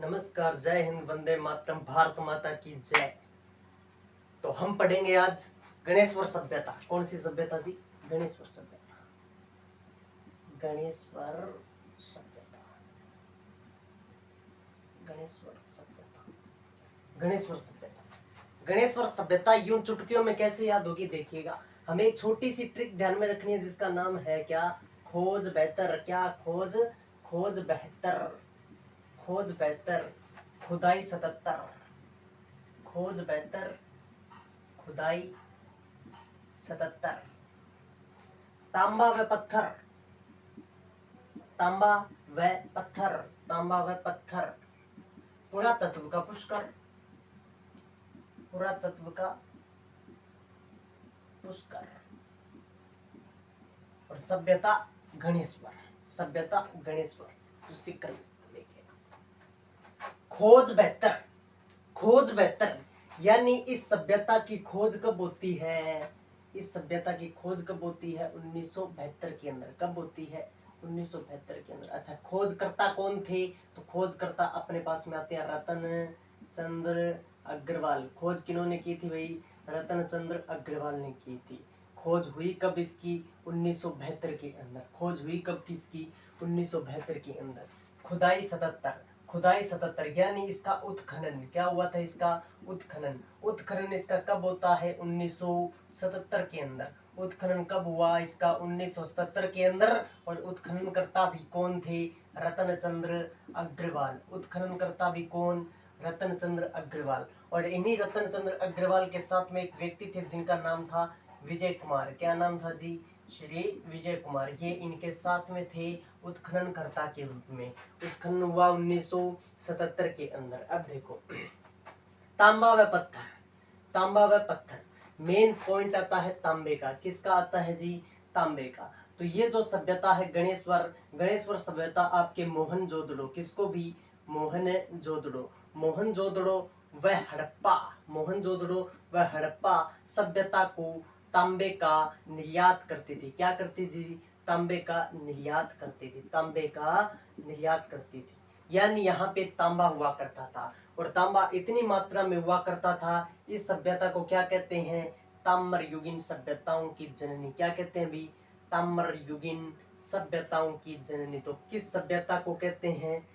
नमस्कार, जय हिंद, वंदे मातरम, भारत माता की जय। तो हम पढ़ेंगे आज गणेश्वर सभ्यता। कौन सी सभ्यता जी? गणेश्वर सभ्यता। गणेश्वर सभ्यता। गणेश्वर सभ्यता। गणेश्वर सभ्यता। गणेश्वर सभ्यता यूं चुटकियों में कैसे याद होगी देखिएगा। हमें एक छोटी सी ट्रिक ध्यान में रखनी है जिसका नाम है क्या? खोज बेहतर। क्या खोज? खोज बेहतर। खोज बेहतर। खुदाई 77। खोज बेहतर। खुदाई 77। तांबा व पत्थर। तांबा व पत्थर। तांबा व पत्थर। पुरातत्व का पुष्कर। पुरातत्व का पुष्कर। और सभ्यता गणेश्वर। सभ्यता गणेश्वर। खोज बेहतर। खोज बेहतर यानी इस सभ्यता की खोज कब होती है? इस सभ्यता की खोज कब होती है? 1972 के अंदर। कब होती है? 1972 के अंदर। अच्छा, खोजकर्ता कौन थे? तो खोजकर्ता अपने पास में आते हैं रतन चंद्र अग्रवाल। खोज किन्होंने की थी भाई? रतन चंद्र अग्रवाल ने की थी। खोज हुई कब इसकी? 1972 के अंदर। खोज हुई कब किसकी? 1972 के अंदर। खुदाई 77। खुदाई 77 यानी इसका उत्खनन। क्या हुआ था इसका? उत्खनन। उत्खनन इसका कब होता है? 1977 के अंदर। उत्खनन कब हुआ इसका? 1977 के अंदर। और उत्खनन करता भी कौन थे? रतन चंद्र अग्रवाल। उत्खनन करता भी कौन? रतन चंद्र अग्रवाल। और इन्हीं रतन चंद्र अग्रवाल के साथ में एक व्यक्ति थे जिनका नाम था विजय कुमार। क्या नाम था जी? श्री विजय कुमार। ये इनके साथ में थे उत्खननकर्ता के रूप में। उत्खनन हुआ 1977 के अंदर। अब देखो, तांबा व पत्थर। तांबा व पत्थर मेन पॉइंट आता है तांबे का। किसका आता है जी? तांबे का। तो ये जो सभ्यता है गणेश्वर, गणेश्वर सभ्यता आपके मोहनजोदड़ो, किसको भी? मोहनजोदड़ो। मोहनजोदड़ो व हड़प्पा। मोहनजोदड़ो व हड़प्पा सभ्यता को तांबे का निर्यात करती थी। क्या करती थी? तांबे का निर्यात करती थी। तांबे का निर्यात करती थी यानी यहाँ पे तांबा हुआ करता था। और तांबा इतनी मात्रा में हुआ करता था, इस सभ्यता को क्या कहते हैं? ताम्र युगीन सभ्यताओं की जननी। क्या कहते हैं भी? ताम्र युगीन सभ्यताओं की जननी। तो किस सभ्यता को कहते हैं?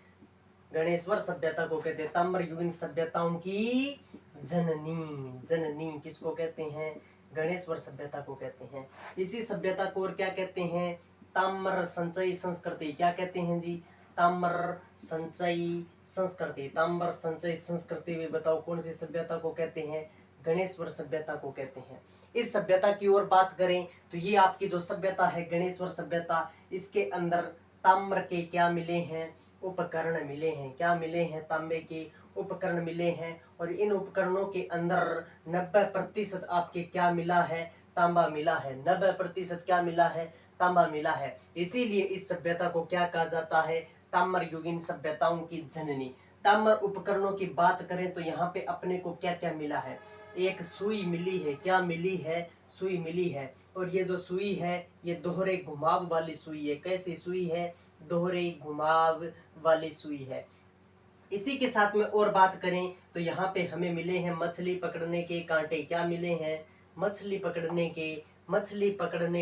गणेश्वर सभ्यता को कहते हैं ताम्र युगीन सभ्यताओं की जननी। जननी किसको कहते हैं? गणेश्वर सभ्यता को कहते हैं। इसी सभ्यता को और क्या कहते हैं? ताम्र संचयी संस्कृति। क्या कहते हैं जी? ताम्र संचयी संस्कृति। ताम्र संचयी संस्कृति में बताओ कौन सी सभ्यता को कहते हैं? गणेश्वर सभ्यता को कहते हैं। इस सभ्यता की ओर बात करें तो ये आपकी जो सभ्यता है गणेश्वर सभ्यता, इसके अंदर ताम्र के क्या मिले हैं? उपकरण मिले हैं। क्या मिले हैं? तांबे के उपकरण मिले हैं। और इन उपकरणों के अंदर 90% आपके क्या मिला है? तांबा मिला है। 90% क्या मिला है? तांबा मिला है। इसीलिए इस सभ्यता को क्या कहा जाता है? ताम्र युगीन सभ्यताओं की जननी। ताम्र उपकरणों की बात करें तो यहाँ पे अपने को क्या क्या मिला है? एक सुई मिली है। क्या मिली है? सुई मिली है। और ये जो सुई है ये दोहरे घुमाव वाली सुई है। कैसी सुई है? दोहरे घुमाव वाली सुई है। इसी के साथ में और बात करें तो यहाँ पे हमें मिले हैं मछली पकड़ने के कांटे। क्या मिले हैं? मछली पकड़ने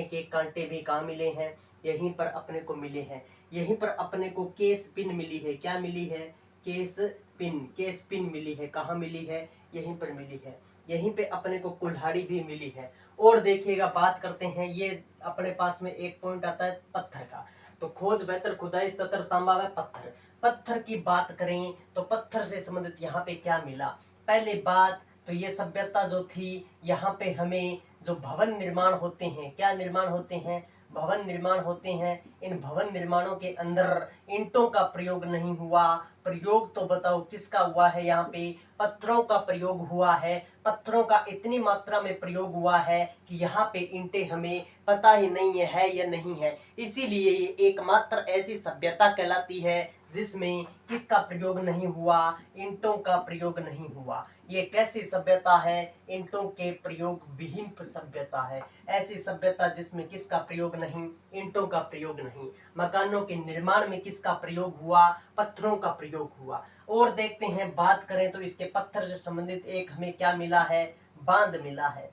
के कांटे भी कहाँ मिले हैं? यहीं पर अपने को मिले हैं। यहीं पर अपने को केस पिन मिली है। क्या मिली है? Case pin. केस पिन मिली है। कहाँ मिली है? यहीं पर मिली है। यहीं पे अपने को कुल्हाड़ी भी मिली है। और देखिएगा, बात करते हैं, ये अपने पास में एक पॉइंट आता है पत्थर का। तो खोज बेहतर, खुदाई 77, तांबा व पत्थर। पत्थर की बात करें तो पत्थर से संबंधित यहाँ पे क्या मिला? पहले बात तो ये सभ्यता जो थी, यहाँ पे हमें जो भवन निर्माण होते हैं, क्या निर्माण होते हैं? भवन निर्माण होते हैं। इन भवन निर्माणों के अंदर ईंटों का प्रयोग नहीं हुआ। प्रयोग तो बताओ किसका हुआ है? यहाँ पे पत्थरों का प्रयोग हुआ है। पत्थरों का इतनी मात्रा में प्रयोग हुआ है कि यहाँ पे ईंटें हमें पता ही नहीं है या नहीं है। इसीलिए ये एकमात्र ऐसी सभ्यता कहलाती है जिसमें किसका प्रयोग नहीं हुआ? ईंटों का प्रयोग नहीं हुआ। ये कैसी सभ्यता है? ईंटों के प्रयोग विहीन सभ्यता है। ऐसी सभ्यता जिसमें किसका प्रयोग नहीं? ईंटों का प्रयोग नहीं। मकानों के निर्माण में किसका प्रयोग हुआ? पत्थरों का प्रयोग हुआ। और देखते हैं, बात करें तो इसके पत्थर से संबंधित एक हमें क्या मिला है? बांध मिला है।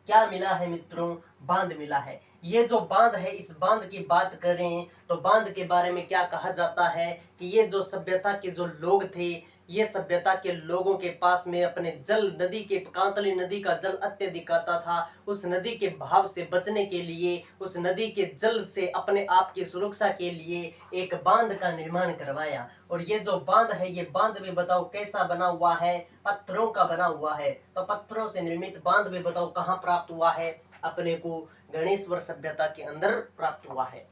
क्या मिला है मित्रों? बांध मिला है। ये जो बांध है, इस बांध की बात करें तो बांध के बारे में क्या कहा जाता है कि ये जो सभ्यता के जो लोग थे, ये सभ्यता के लोगों के पास में अपने जल नदी के कांतली नदी का जल अत्यधिक आता था। उस नदी के बहाव से बचने के लिए, उस नदी के जल से अपने आप की सुरक्षा के लिए एक बांध का निर्माण करवाया। और ये जो बांध है, ये बांध भी बताओ कैसा बना हुआ है? पत्थरों का बना हुआ है। तो पत्थरों से निर्मित बांध भी बताओ कहाँ प्राप्त हुआ है? अपने को गणेश्वर सभ्यता के अंदर प्राप्त हुआ है।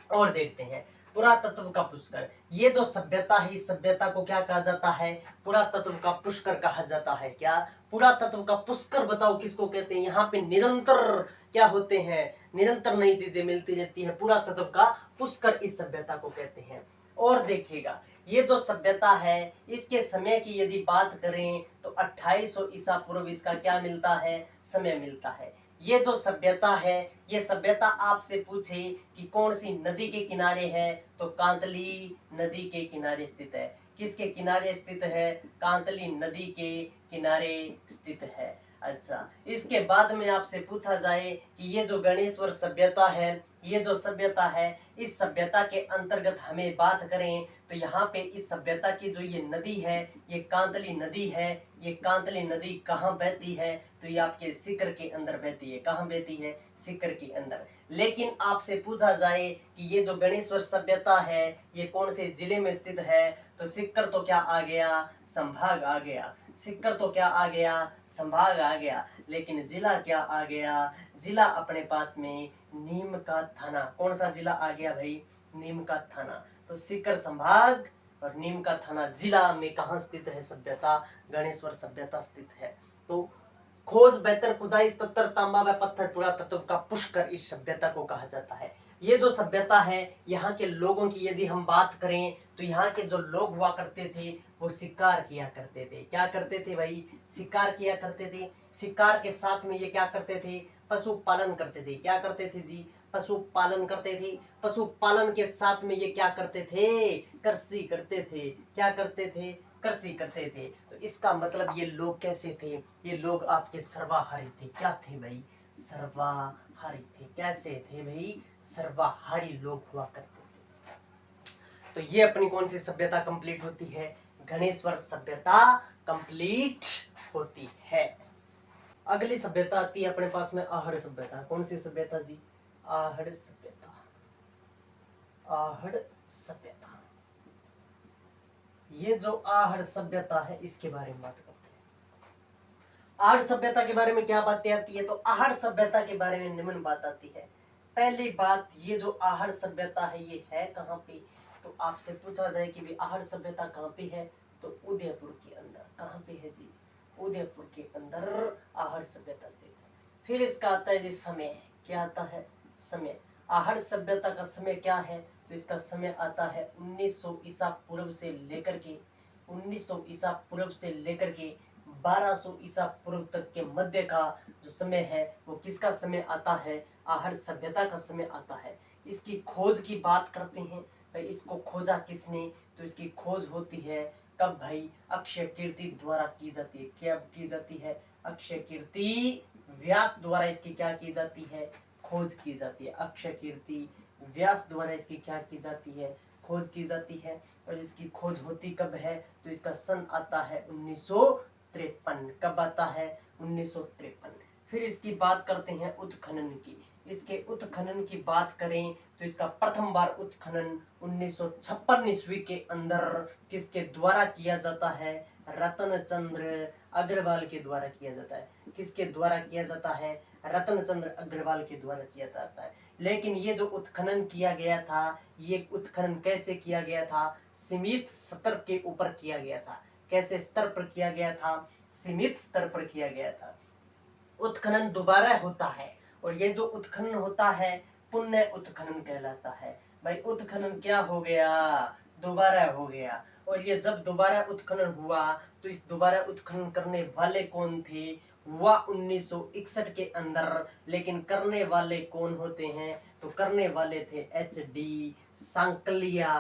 और देखते हैं पुरातत्व का पुष्कर। ये जो सभ्यता है, इस सभ्यता को क्या कहा जाता है? पुरातत्व का पुष्कर कहा जाता है। क्या? पुरातत्व का पुष्कर बताओ किसको कहते हैं? यहाँ पे निरंतर क्या होते हैं? निरंतर नई चीजें मिलती रहती है। पुरातत्व का पुष्कर इस सभ्यता को कहते हैं। और देखिएगा, ये जो सभ्यता है, इसके समय की यदि बात करें तो 2800 ईसा पूर्व इसका क्या मिलता है? समय मिलता है। ये जो सभ्यता है, ये सभ्यता आपसे पूछे कि कौन सी नदी के किनारे है, तो कांतली नदी के किनारे स्थित है। किसके किनारे स्थित है? कांतली नदी के किनारे स्थित है। अच्छा, इसके बाद में आपसे पूछा जाए कि ये जो गणेश्वर सभ्यता है, ये जो सभ्यता है, इस सभ्यता के अंतर्गत हमें बात करें तो यहाँ पे इस सभ्यता की जो ये नदी है, ये कांतली नदी है। ये कांतली नदी कहाँ बहती है? तो ये आपके सीकर के अंदर बहती है। कहाँ बहती है? सीकर के अंदर। लेकिन आपसे पूछा जाए कि ये जो गणेश्वर सभ्यता है, ये कौन से जिले में स्थित है? तो सीकर तो क्या आ गया? संभाग आ गया। सीकर तो क्या आ गया? संभाग आ गया। लेकिन जिला क्या आ गया? जिला अपने पास में नीम का थाना। कौन सा जिला आ गया भाई? नीम का थाना। तो सीकर संभाग और नीम का थाना जिला में कहाँ स्थित है सभ्यता? गणेश्वर सभ्यता स्थित है। तो खोज, बेहतर खुदाई, स्तत्र, तांबा व पत्थर, पुरातत्व का पुष्कर इस सभ्यता को कहा जाता है। ये जो सभ्यता है, यहाँ के लोगों की यदि हम बात करें तो यहाँ के जो लोग हुआ करते थे, वो शिकार किया करते थे। क्या करते थे भाई? शिकार किया करते थे। शिकार के साथ में ये क्या करते थे? पशु पालन करते थे। क्या करते थे जी? पशु पालन करते थे। पशु पालन के साथ में ये क्या करते थे? कृषि करते थे। क्या करते थे? कृषि करते थे। तो इसका मतलब ये लोग कैसे थे? ये लोग आपके सर्वाहारी थे। क्या थे भाई? सर्वाहारी थे। कैसे थे भाई? सर्वाहारी लोग हुआ करते थे। तो ये अपनी कौन सी सभ्यता कंप्लीट होती है? गणेश्वर सभ्यता कंप्लीट होती है। अगली सभ्यता आती है अपने पास में आहड़ सभ्यता। कौन सी सभ्यता जी? आहड़ सभ्यता। आहड़ सभ्यता। ये जो आहड़ सभ्यता है, इसके बारे में बात करते हैं। आहड़ सभ्यता के बारे में क्या बातें आती है? तो आहड़ सभ्यता के बारे में निम्न बात आती है। पहली बात, ये जो आहड़ सभ्यता है, ये है कहाँ पे? तो आपसे पूछा जाए कि भी आहड़ सभ्यता कहाँ पे है, तो उदयपुर के अंदर। कहाँ पे है जी? उदयपुर के अंदर आहड़ सभ्यता स्थित है। फिर इसका आता है जी समय। क्या आता है? समय। आहड़ सभ्यता का समय क्या है? तो इसका समय आता है 1900 ईसा पूर्व से लेकर के 1900 ईसा पूर्व से लेकर के 1200 ईसा पूर्व तक के मध्य का जो समय है, वो किसका समय आता है? आहड़ सभ्यता का समय आता है। इसकी खोज की बात करते हैं भाई, इसको खोजा किसने? तो इसकी खोज होती है कब भाई? अक्षय कीर्ति द्वारा की जाती है। क्या की जाती है? अक्षय कीर्ति व्यास द्वारा इसकी क्या की जाती है? खोज की जाती है। अक्षय कीर्ति व्यास द्वारा इसकी क्या की जाती है? खोज की जाती है। और इसकी खोज होती कब है? तो इसका सन आता है 1953। कब आता है? 1953। फिर इसकी बात करते हैं उत्खनन की। इसके उत्खनन की बात करें तो इसका प्रथम बार उत्खनन 1956 ईस्वी के अंदर किसके द्वारा किया जाता है? रतनचंद्र अग्रवाल के द्वारा किया जाता है। किसके द्वारा किया जाता है? रतनचंद्र अग्रवाल के द्वारा किया जाता है। लेकिन ये जो उत्खनन किया गया था, ये उत्खनन कैसे किया गया था? सीमित स्तर के ऊपर किया गया था। कैसे स्तर पर किया गया था? सीमित स्तर पर किया गया था। उत्खनन दोबारा होता है, और ये जो उत्खनन होता है, पुण्य उत्खनन कहलाता है। भाई उत्खनन क्या हो गया? दोबारा हो गया। और ये जब दोबारा उत्खनन हुआ तो इस दोबारा उत्खनन करने वाले कौन थे, हुआ 1961 के अंदर। लेकिन करने वाले कौन होते हैं, तो करने वाले थे HD सांकलिया।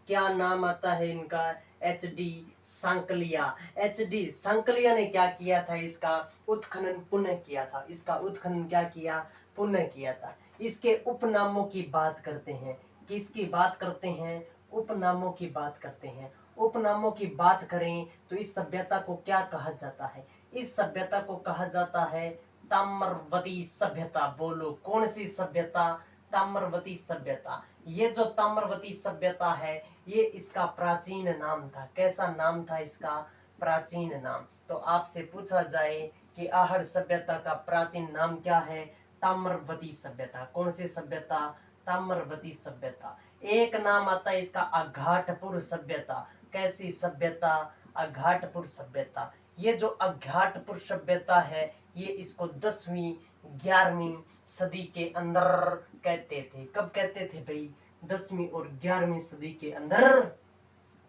क्या नाम आता है इनका, HD सांकलिया। HD सांकलिया ने क्या किया था, इसका उत्खनन पुनः किया था। इसका उत्खनन क्या किया, पुनः किया था। इसके उपनामों की बात करते हैं, किसकी बात करते हैं, उपनामों की बात करते हैं। उपनामों की बात करें तो इस सभ्यता को क्या कहा जाता है, इस सभ्यता को कहा जाता है ताम्रवती सभ्यता। बोलो कौन सी सभ्यता, ताम्रवती सभ्यता। ये जो ताम्रवती सभ्यता है ये इसका प्राचीन नाम था। कैसा नाम था इसका, प्राचीन नाम। तो आपसे पूछा जाए कि आहड़ सभ्यता का प्राचीन नाम क्या है, ताम्रवती सभ्यता। कौन सी सभ्यता, ताम्रवती सभ्यता। एक नाम आता है इसका अघाटपुर सभ्यता। कैसी सभ्यता, अघाटपुर सभ्यता। ये जो अघाटपुर सभ्यता है ये इसको 10वीं 11वीं सदी के अंदर कहते थे। कब कहते थे भाई, 10वीं और 11वीं सदी के अंदर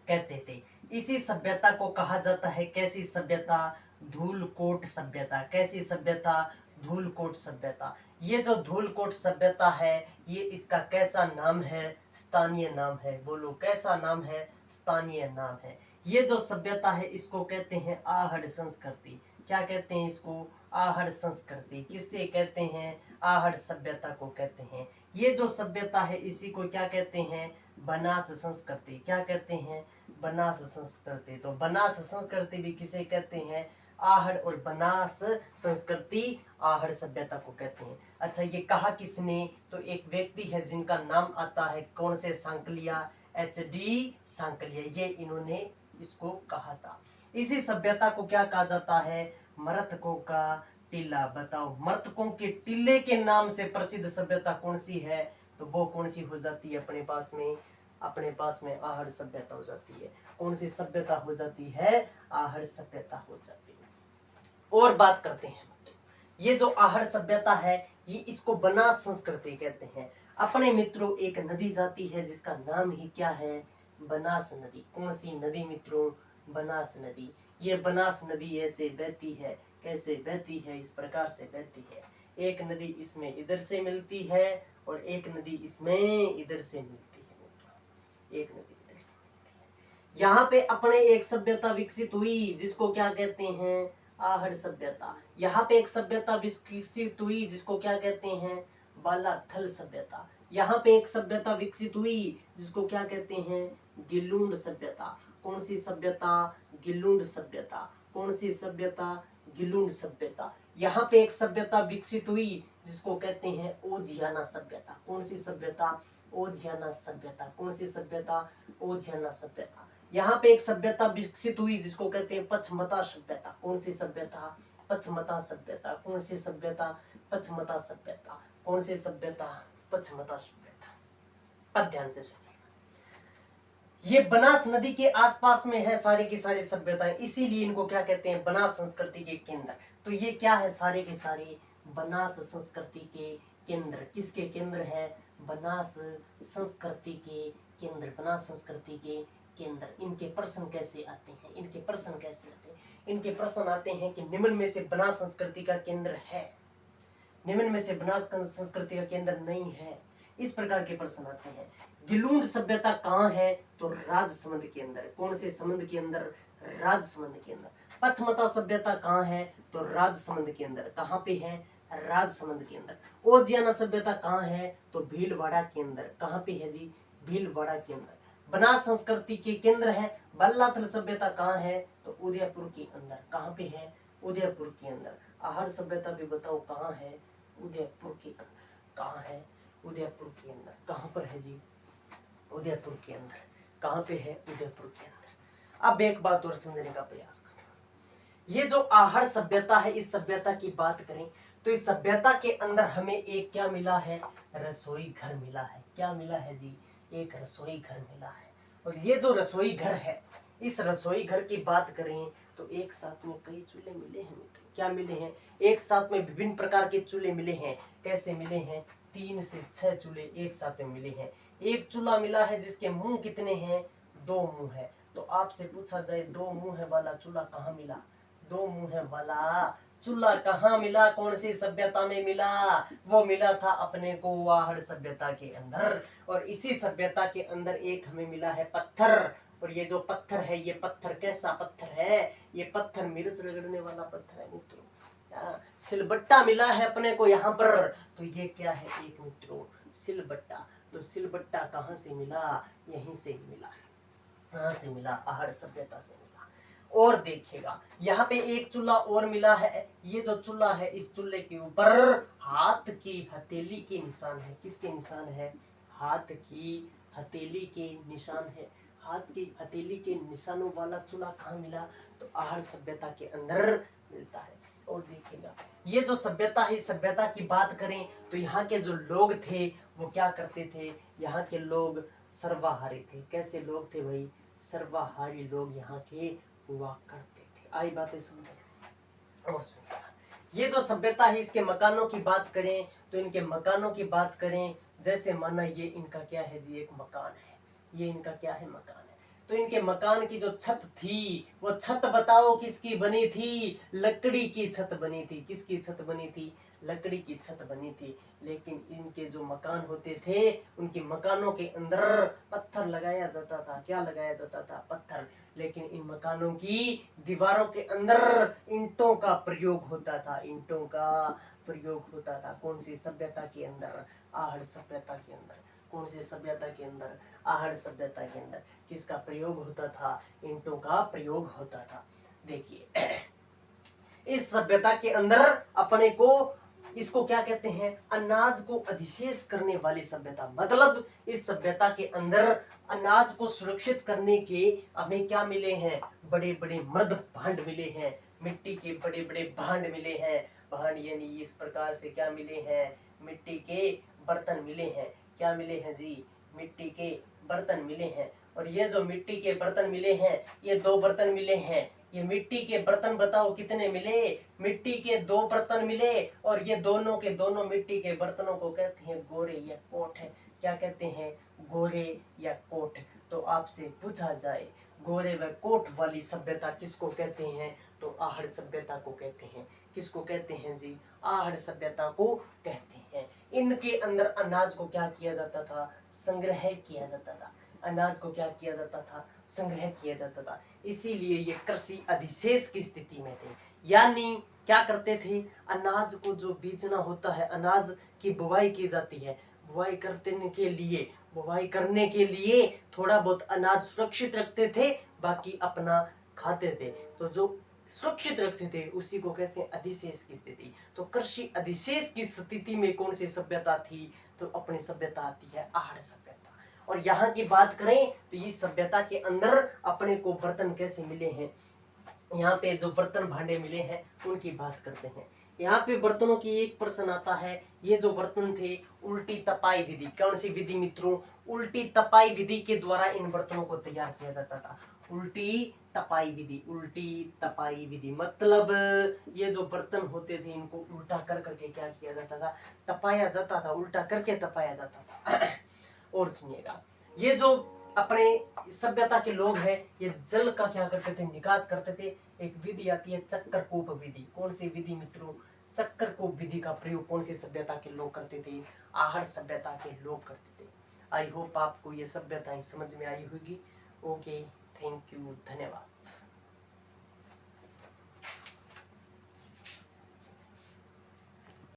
कहते थे। इसी सभ्यता को कहा जाता है कैसी सभ्यता, धूलकोट सभ्यता। कैसी सभ्यता, धूलकोट सभ्यता। ये जो धूलकोट सभ्यता है ये इसका कैसा नाम है, स्थानीय नाम है। बोलो कैसा नाम है, स्थानीय नाम है। ये जो सभ्यता है इसको कहते हैं आहड़ संस्कृति। क्या कहते हैं इसको, आहड़ संस्कृति। किससे कहते हैं, आहड़ सभ्यता को कहते हैं। ये जो सभ्यता है इसी को क्या कहते हैं, बनास संस्कृति। क्या कहते हैं, बनास संस्कृति। तो बनास संस्कृति भी किसे कहते हैं, आहड़ और बनास संस्कृति आहड़ सभ्यता को कहते हैं। अच्छा ये कहा किसने, तो एक व्यक्ति है जिनका नाम आता है कौन से, सांकलिया, HD सांकलिया। ये इन्होंने इसको कहा था। इसी सभ्यता को क्या कहा जाता है, मृतकों का टीला। बताओ मृतकों के टीले के नाम से प्रसिद्ध सभ्यता कौन सी है, तो वो कौन सी हो जाती है अपने पास में, अपने पास में आहड़ सभ्यता हो जाती है। कौन सी सभ्यता हो जाती है, आहड़ सभ्यता हो जाती है। और बात करते हैं, ये जो आहड़ सभ्यता है ये इसको बनास संस्कृति कहते हैं। अपने मित्रों एक नदी जाती है जिसका नाम ही क्या है, बनास नदी। कौन सी नदी मित्रों, बनास नदी। ये बनास नदी ऐसे बहती है, कैसे बहती है, इस प्रकार से बहती है। एक नदी इसमें इधर से मिलती है और एक नदी इसमें इधर से मिलती है। एक नदी इधर से मिलती है। यहाँ पे अपने एक सभ्यता विकसित हुई जिसको क्या कहते हैं, आहड़ सभ्यता। यहाँ पे एक सभ्यता विकसित हुई जिसको क्या कहते हैं, बालाथल सभ्यता। यहाँ पे एक सभ्यता विकसित हुई जिसको क्या कहते हैं, गिलुंड सभ्यता। कौन सी सभ्यता, गिलुंड सभ्यता। कौन सी सभ्यता, गिलुंड सभ्यता। यहाँ पे एक सभ्यता विकसित हुई जिसको कहते हैं ओजियाना सभ्यता। कौन सी सभ्यता, ओजियाना सभ्यता। कौन सी सभ्यता, ओजियाना सभ्यता। यहाँ पे एक सभ्यता विकसित हुई जिसको कहते हैं पचमता सभ्यता। कौन सी सभ्यता, पचमता सभ्यता। कौन सी सभ्यता, पचमता सभ्यता। कौन सी सभ्यता, पचमता सभ्यता। अब ध्यान से सुनिए, ये बनास नदी के आसपास में है सारी की सारी सभ्यताएं, इसीलिए इनको क्या कहते हैं, बनास संस्कृति के केंद्र। तो ये क्या है, सारे के सारे बनास संस्कृति के केंद्र। किसके केंद्र है, बनास संस्कृति के केंद्र। बनास संस्कृति के केंद्र। इनके प्रश्न कैसे आते हैं, इनके प्रश्न कैसे आते हैं, इनके प्रश्न आते हैं कि निम्न में से बनास संस्कृति का केंद्र है, निम्न में से बनास संस्कृति का केंद्र नहीं है, इस प्रकार के प्रश्न आते हैं। गिलुंड सभ्यता कहाँ है, तो राजसमंद के अंदर। कौन से संबंध के अंदर, राजसमंद के अंदर। पचमता सभ्यता कहाँ है, तो राजसमंद के अंदर। कहाँ पे है, राजसमंद के अंदर। ओजियाना सभ्यता कहाँ है, तो भीलवाड़ा के अंदर। कहाँ पे है जी, भीलवाड़ा के अंदर। बनास संस्कृति के केंद्र है। बालाथल सभ्यता कहाँ है, तो उदयपुर के अंदर। कहाँ पे है, उदयपुर के अंदर। आहड़ सभ्यता भी बताओ कहाँ है, उदयपुर के अंदर। कहाँ है, उदयपुर के अंदर। कहाँ पर है जी, उदयपुर के अंदर। कहाँ पे है, उदयपुर के अंदर। अब एक बात और समझने का प्रयास करें, ये जो आहड़ सभ्यता है इस सभ्यता की बात करें तो इस सभ्यता के अंदर हमें एक क्या मिला है, रसोई घर मिला है। क्या मिला है जी, एक रसोई घर मिला है। और ये जो रसोई घर है, इस रसोई घर की बात करें तो एक साथ में कई चूल्हे मिले हैं। क्या मिले हैं, एक साथ में विभिन्न प्रकार के चूल्हे मिले हैं। कैसे मिले हैं, 3 से 6 चूल्हे एक साथ में मिले हैं। एक चूल्हा मिला है जिसके मुंह कितने हैं, दो मुंह है। तो आपसे पूछा जाए दो मुंह वाला चूल्हा कहाँ मिला, दो मुंह वाला चूल्हा कहाँ मिला, कौन सी सभ्यता में मिला, वो मिला था अपने को आहड़ सभ्यता के अंदर। और इसी सभ्यता के अंदर एक हमें मिला है पत्थर, और ये जो पत्थर है, ये पत्थर कैसा पत्थर है, ये पत्थर मिर्च रगड़ने वाला पत्थर है मित्रों। सिलबट्टा मिला है अपने को यहाँ पर, तो ये क्या है एक मित्रों, सिलबट्टा। तो सिलबट्टा कहाँ से मिला, यहीं से मिला, कहाँ से मिला, आहड़ सभ्यता से मिला। और देखिएगा यहाँ पे एक चूल्हा और मिला है, ये जो चूल्हा है इस चूल्हे के ऊपर हाथ की हथेली के निशान है। किसके निशान है, हाथ की हथेली के निशान है। हाथ की हथेली के निशानों वाला चूल्हा कहाँ मिला, तो आहड़ सभ्यता के अंदर मिलता है। और देखिएगा ये जो सभ्यता है, सभ्यता की बात करें तो यहाँ के जो लोग थे वो क्या करते थे, यहाँ के लोग सर्वाहारी थे। कैसे लोग थे भाई, सर्वाहारी लोग यहाँ के हुआ करते थे। आई बातें समझ। और ये जो सभ्यता है इसके मकानों की बात करें तो इनके मकानों की बात करें, जैसे माना ये इनका क्या है जी, एक मकान है, ये इनका क्या है, मकान है। तो इनके मकान की जो छत थी, वो छत बताओ किसकी बनी थी, लकड़ी की छत बनी थी। किसकी छत बनी थी, लकड़ी की छत बनी थी। लेकिन इनके जो मकान होते थे, उनके मकानों के अंदर पत्थर लगाया जाता था। क्या लगाया जाता था, पत्थर। लेकिन इन मकानों की दीवारों के अंदर ईंटों का प्रयोग होता था, ईंटों का प्रयोग होता था। कौन सी सभ्यता के अंदर, आहड़ सभ्यता के अंदर। कौन सी सभ्यता के अंदर, आहड़ सभ्यता के अंदर। किसका प्रयोग होता था, ईंटों का प्रयोग होता था। देखिए इस सभ्यता के अंदर अपने को, इसको क्या कहते हैं, अनाज को अधिशेष करने वाली सभ्यता। मतलब इस सभ्यता के अंदर अनाज को सुरक्षित करने के हमें क्या मिले हैं, बड़े बड़े मर्द भांड मिले हैं, मिट्टी के बड़े बड़े भांड मिले हैं। भांड यानी इस प्रकार से क्या मिले हैं, मिट्टी के बर्तन मिले हैं। क्या मिले हैं जी, मिट्टी के बर्तन मिले हैं। और ये जो मिट्टी के बर्तन मिले हैं, ये दो बर्तन मिले हैं। ये मिट्टी के बर्तन बताओ कितने मिले, मिट्टी के दो बर्तन मिले। और ये दोनों के दोनों मिट्टी के बर्तनों को कहते हैं गोरे या कोट है। क्या कहते हैं, गोरे या कोट। तो आपसे पूछा जाए गोरे व कोट वाली सभ्यता किसको कहते हैं, तो आहड़ सभ्यता को कहते हैं। किसको कहते हैं जी, आहड़ सभ्यता को कहते हैं। इनके अंदर अनाज को क्या किया जाता था, संग्रह किया जाता था। अनाज को क्या किया जाता था, संग्रह किया जाता था। इसीलिए ये कृषि अधिशेष की स्थिति में थे। यानी क्या करते थे, अनाज को जो बीजना होता है, अनाज की बुवाई की जाती है, बुवाई करने के लिए थोड़ा बहुत अनाज सुरक्षित रखते थे, बाकी अपना खाते थे। तो जो सुरक्षित रखते थे उसी को कहते हैं अधिशेष की स्थिति। तो कृषि अधिशेष की स्थिति में कौन सी सभ्यता थी, तो अपनी सभ्यता आती है आहड़ सभ्यता। और यहाँ की बात करें तो इस सभ्यता के अंदर अपने को बर्तन कैसे मिले हैं, यहाँ पे जो बर्तन भांडे मिले हैं उनकी बात करते हैं। यहाँ पे बर्तनों की एक प्रश्न आता है, ये जो बर्तन थे उल्टी तपाई विधि, कौन सी विधि मित्रों, उल्टी तपाई विधि के द्वारा इन बर्तनों को तैयार किया जाता था। उल्टी तपाई विधि, उल्टी तपाई विधि मतलब ये जो बर्तन होते थे इनको उल्टा कर करके क्या किया जाता था, तपाया जाता था, उल्टा करके तपाया जाता था। और सुनिएगा ये जो अपने सभ्यता के लोग हैं, ये जल का क्या करते थे, निकास करते थे। एक विधि आती है चक्करकूप विधि। कौन सी विधि मित्रों, चक्करकूप विधि का प्रयोग कौन सी सभ्यता के लोग करते थे, आहड़ सभ्यता के लोग करते थे। आई होप आपको ये सभ्यताएं समझ में आई होगी। ओके, थैंक यू, धन्यवाद।